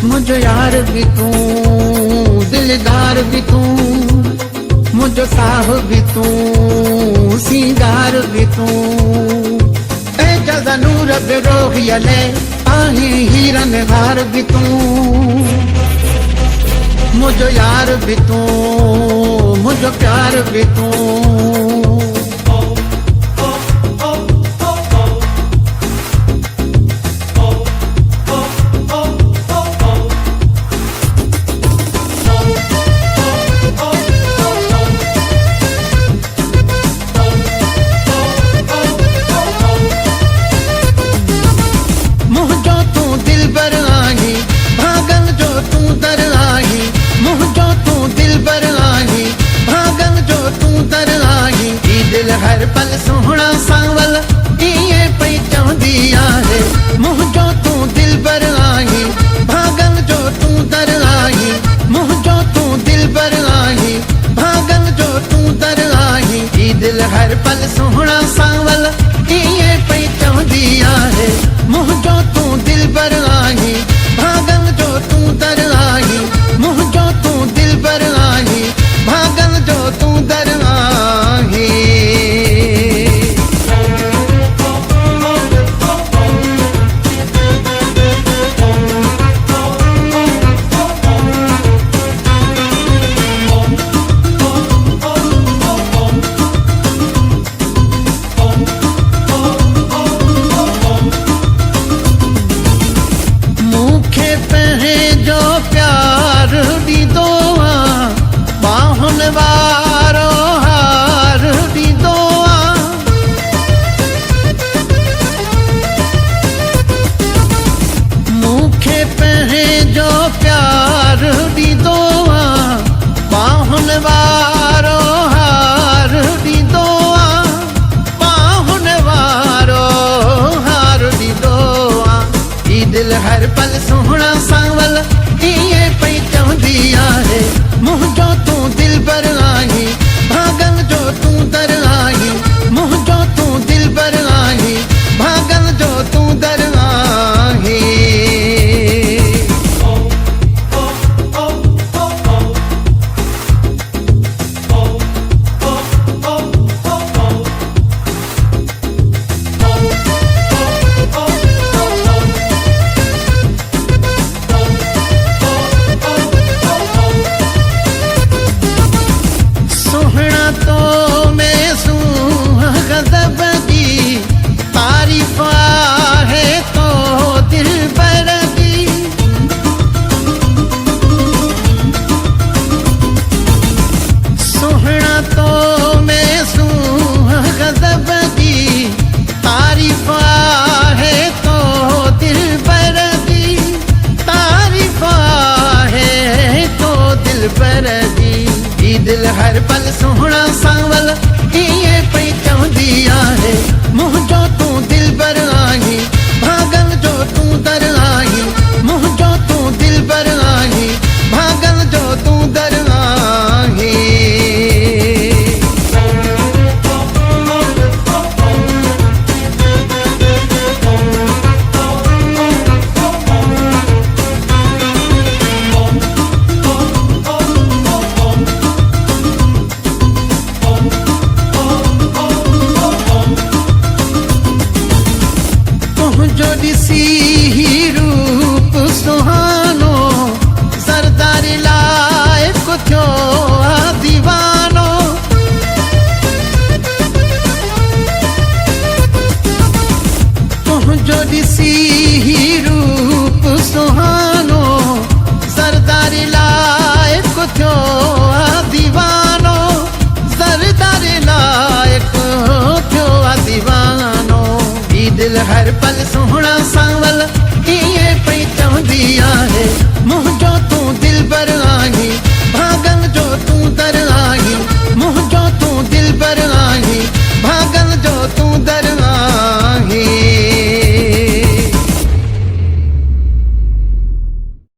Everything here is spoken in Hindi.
मुझो यार भी तू, दिलदार भी तू, मुझो साह भी तू, सिंगार भी तू। ए जदा नूर बेरोहियले आही हीरन हार भी तू। मुझो यार भी तू, मुझो प्यार भी तू। हर पल सोहना सांवल इए पई चौंदी आहे। मुंहिंजो तू दिल बर आही, भागन जो तू दर आही। मुंहिंजो तू दिल बर आही, भागन जो तू दर आही। ई दिल हर पल सोहना सांवल इए पई चौंदी आहे। मुंहिंजो तू दिल बर आही, भागन जो तू दर आही। मुंहिंजो तू दिल बर आही, भागन जो तू दर आही। दिल हर पल सोहना सांवल इए पई चौंदी आहे। मुंहिंजो तू दिल बर आही, भागन जो तू दर आही। मुंहिंजो तू दिल बर आही, भागन जो तू दर आही। दिल हर पल सोहना सांवल इए पई चौंदी आहे। मुंहिंजो तू दिल बर आही, भागन जो तू दर आही। मुंहिंजो तू दिल बर आही, भागन जो तू दर आही। रूप सुहानो सरदारी लाइक थियो दीवानो। तुझो ॾिसी